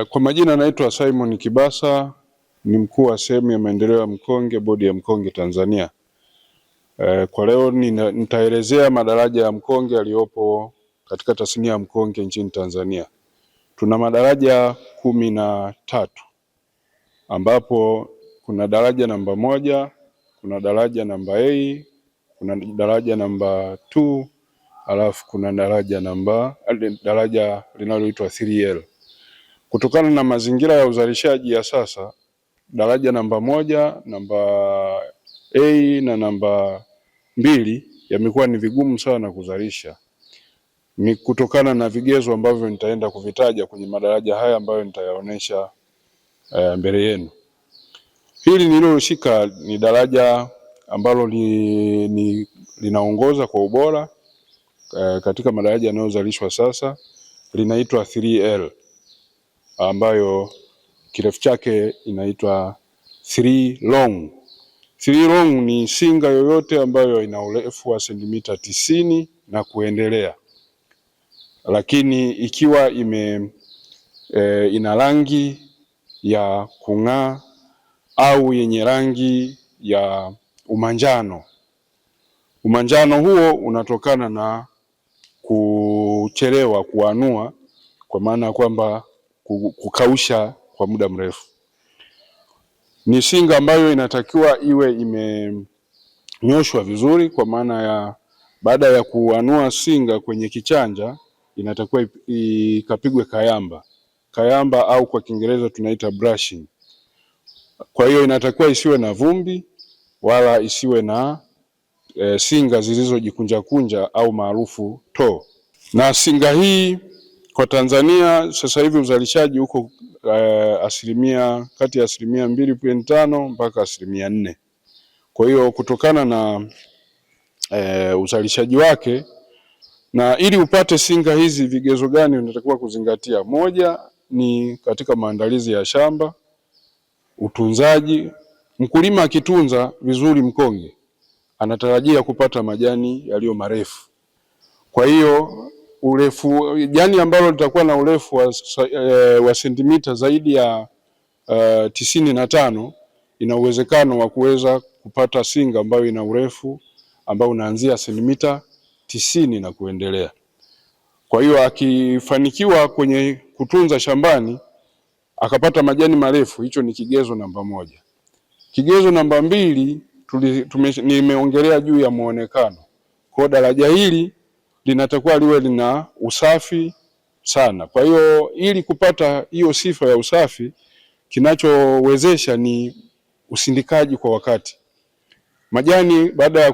Kwa majina naitwa Simon Kibasa, ni mkuu wa sehemu ya maendeleo ya mkonge, bodi ya mkonge Tanzania. Kwa leo nitaelezea madaraja ya mkonge yaliyopo katika tasnia ya mkonge nchini Tanzania. Tuna madaraja 13 ambapo kuna daraja namba 1, kuna daraja namba A, kuna daraja namba 2, alafu kuna daraja linaloitwa 3L. Kutokana na mazingira ya uzalishaji ya sasa, daraja namba 1, namba A na namba 2 yamekuwa ni vigumu sana kuzalisha. Ni kutokana na vigezo ambavyo nitaenda kuvitaja kwenye madaraja haya ambayo nitayaonesha mbele yenu. Hili nililoshika ni daraja ambalo linaongoza kwa ubora katika madaraja yanayozalishwa sasa, linaitwa 3L ambayo kirefu chake inaitwa 3 long. 3 long ni singa yoyote ambayo ina urefu wa sentimita 90 na kuendelea, lakini ikiwa ina rangi ya kung'aa au yenye rangi ya umanjano. Umanjano huo unatokana na kuchelewa kuanua, kwa maana ya kwamba kukausha kwa muda mrefu. Ni singa ambayo inatakiwa iwe imenyoshwa vizuri, kwa maana ya baada ya kuanua singa kwenye kichanja inatakiwa ikapigwe kayamba au kwa Kiingereza tunaita brushing. Kwa hiyo inatakiwa isiwe na vumbi wala isiwe na singa zilizojikunja kunja au maarufu toe. Na singa hii kwa Tanzania sasa hivi uzalishaji uko kati ya 2.5 mpaka 4%. Kwa hiyo kutokana na uzalishaji wake, na ili upate singa hizi, vigezo gani unatakiwa kuzingatia? Moja ni katika maandalizi ya shamba, utunzaji. Mkulima akitunza vizuri mkonge anatarajia kupata majani yaliyo marefu. Kwa hiyo jani ambalo litakuwa na urefu wa sentimita zaidi ya 95 ina uwezekano wa kuweza kupata singa ambayo ina urefu ambao unaanzia sentimita 90 na kuendelea. Kwa hiyo akifanikiwa kwenye kutunza shambani akapata majani marefu, hicho ni kigezo namba 1. Kigezo namba 2 nimeongelea juu ya muonekano. Kwa daraja hili linatakiwa liwe lina usafi sana. Kwa hiyo ili kupata hiyo sifa ya usafi, kinachowezesha ni usindikaji kwa wakati. Majani baada ya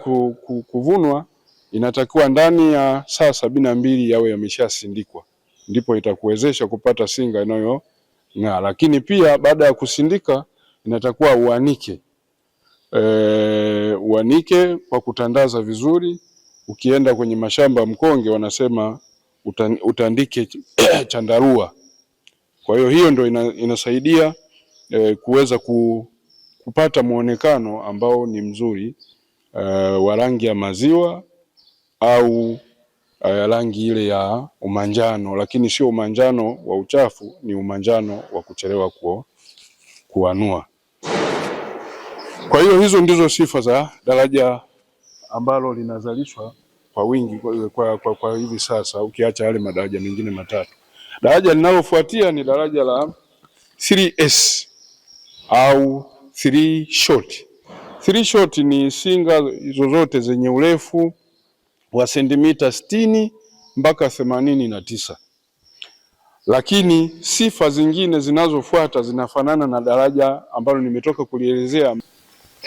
kuvunwa inatakiwa ndani ya saa 72 yawe yameshasindikwa, ndipo itakuwezesha kupata singa inayong'aa. Lakini pia baada ya kusindika inatakiwa uanike kwa kutandaza vizuri. Ukienda kwenye mashamba ya mkonge wanasema utandike chandarua. Kwa hiyo ndio inasaidia kuweza kupata muonekano ambao ni mzuri wa rangi ya maziwa au rangi ile ya umanjano, lakini sio umanjano wa uchafu, ni umanjano wa kuchelewa kuanua. Kwa hiyo hizo ndizo sifa za daraja ambalo linazalishwa kwa wingi kwa hivi sasa, ukiacha yale madaraja mengine matatu. Daraja linalofuatia ni daraja la 3S au 3 short. 3 short ni singa zozote zenye urefu wa sentimita 60 mpaka 89. Lakini sifa zingine zinazofuata zinafanana na daraja ambalo nimetoka kulielezea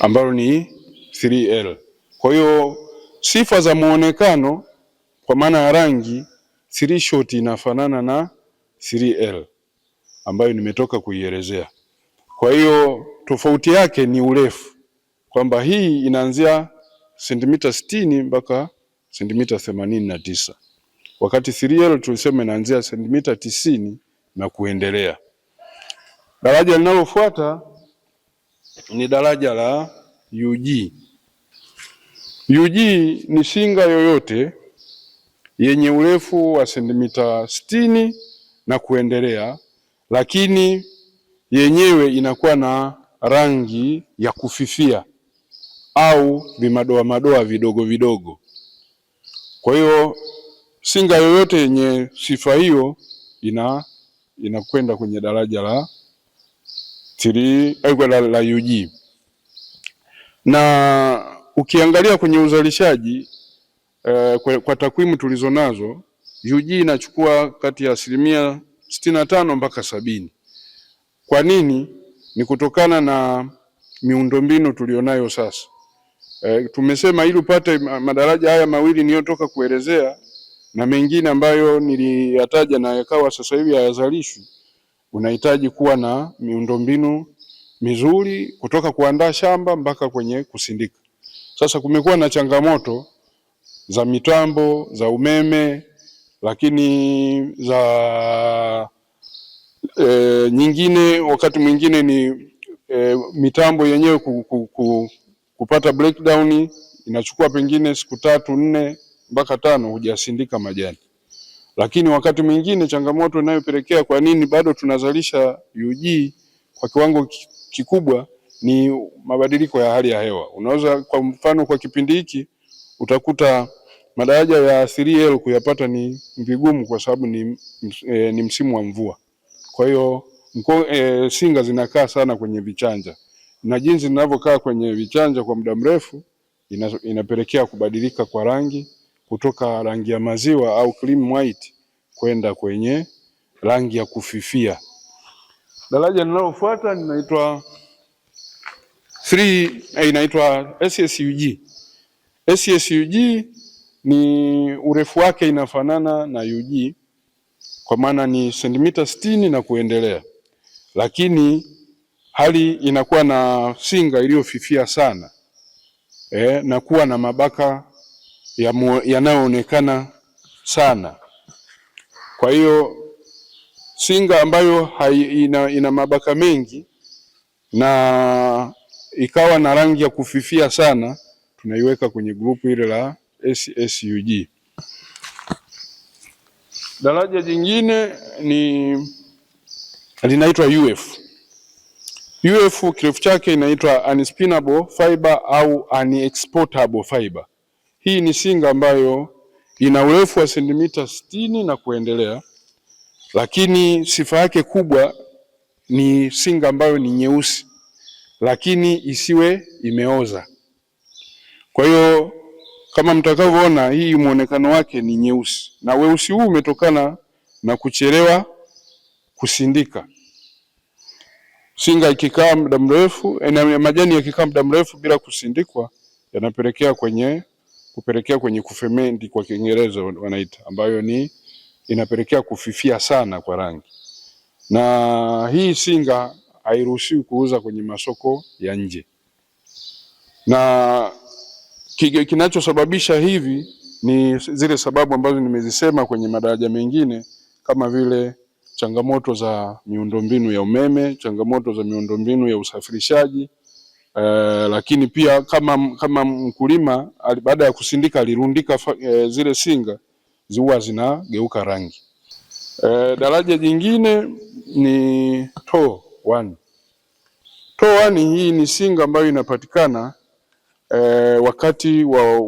ambalo ni 3L. Kwa hiyo sifa za muonekano kwa maana ya rangi, 3 short inafanana na 3L ambayo nimetoka kuielezea. Kwa hiyo tofauti yake ni urefu, kwamba hii inaanzia sentimita 60 mpaka sentimita 89, wakati 3L tulisema inaanzia sentimita 90 na kuendelea. Daraja linalofuata ni daraja la UG. UG ni singa yoyote yenye urefu wa sentimita 60 na kuendelea, lakini yenyewe inakuwa na rangi ya kufifia au vimadoa madoa vidogo vidogo. Kwa hiyo singa yoyote yenye sifa hiyo inakwenda kwenye daraja la 3 la UG. Na ukiangalia kwenye uzalishaji kwa takwimu tulizonazo, UG inachukua kati ya 65% mpaka 70%. Kwa nini? Ni kutokana na miundombinu tulionayo sasa. Tumesema ili upate madaraja haya mawili niliyotoka kuelezea na mengine ambayo niliyataja na yakawa sasa hivi hayazalishwi, unahitaji kuwa na miundombinu mizuri kutoka kuandaa shamba mpaka kwenye kusindika. Sasa kumekuwa na changamoto za mitambo, za umeme, lakini za nyingine wakati mwingine ni mitambo yenyewe kupata breakdown inachukua pengine siku 3, 4 mpaka 5 hujasindika majani. Lakini wakati mwingine changamoto inayopelekea kwa nini bado tunazalisha UG kwa kiwango kikubwa ni mabadiliko ya hali ya hewa. Unaweza kwa mfano kwa kipindi hiki utakuta madaraja ya 3L kuyapata ni vigumu kwa sababu ni msimu wa mvua. Kwa hiyo singa zinakaa sana kwenye vichanja, na jinsi zinavyokaa kwenye vichanja kwa muda mrefu inapelekea kubadilika kwa rangi kutoka rangi ya maziwa au cream white kwenda kwenye rangi ya kufifia. Daraja linalofuata linaitwa SSUG. SSUG ni urefu wake inafanana na UG kwa maana ni sentimita 60 na kuendelea, lakini hali inakuwa na singa iliyofifia sana na kuwa na mabaka yanayoonekana sana. Kwa hiyo singa ambayo ina mabaka mengi na ikawa na rangi ya kufifia sana tunaiweka kwenye grupu ile la SSUG. Daraja jingine linaitwa UF. UF kirefu chake inaitwa unspinable fiber au unexportable fiber. Hii ni singa ambayo ina urefu wa sentimita 60 na kuendelea, lakini sifa yake kubwa ni singa ambayo ni nyeusi lakini isiwe imeoza. Kwa hiyo kama mtakavyoona, hii muonekano wake ni nyeusi, na weusi huu umetokana na kuchelewa kusindika. Singa ikikaa muda mrefu na majani yakikaa muda mrefu bila kusindikwa yanapelekea kwenye kufemendi kwa Kiingereza wanaita, ambayo inapelekea kufifia sana kwa rangi. Na hii singa hairuhusiwi kuuza kwenye masoko ya nje. Na kinachosababisha hivi ni zile sababu ambazo nimezisema kwenye madaraja mengine, kama vile changamoto za miundombinu ya umeme, changamoto za miundombinu ya usafirishaji, lakini pia kama mkulima baada ya kusindika alirundika zile singa huwa zinageuka rangi. Daraja jingine ni TOW 1. TOW 1 hii ni singa ambayo inapatikana wakati wa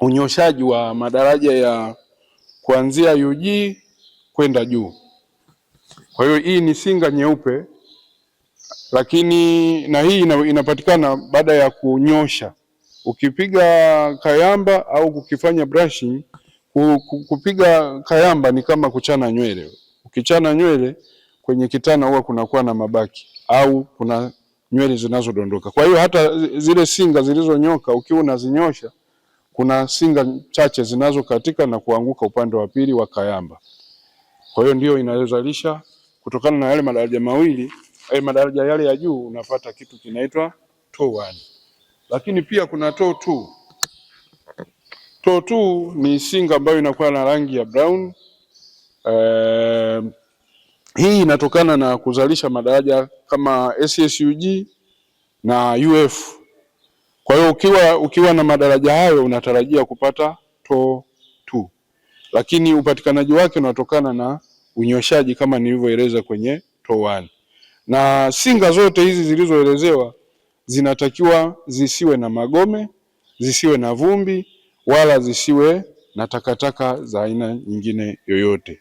unyoshaji wa madaraja ya kuanzia UG kwenda juu. Kwa hiyo hii ni singa nyeupe, lakini na hii inapatikana baada ya kunyosha. Ukipiga kayamba au kukifanya brushing, kupiga kayamba ni kama kuchana nywele. Ukichana nywele kwenye kitana huwa kunakuwa na mabaki au kuna nywele zinazodondoka. Kwa hiyo hata zile singa zilizonyoka ukiwa unazinyosha, kuna singa chache zinazokatika na kuanguka upande wa pili wa kayamba. Kwa hiyo ndio inayozalisha kutokana na yale madaraja mawili, madaraja yale ya juu unapata kitu kinaitwa TOW 1. Lakini pia kuna TOW 2. TOW 2 ni singa ambayo inakuwa na rangi ya brown. Hii inatokana na kuzalisha madaraja kama SSUG na UF. Kwa hiyo ukiwa na madaraja hayo unatarajia kupata TOW 2. Lakini upatikanaji wake unatokana na unyoshaji kama nilivyoeleza kwenye toani. Na singa zote hizi zilizoelezewa zinatakiwa zisiwe na magome, zisiwe na vumbi, wala zisiwe na takataka za aina nyingine yoyote.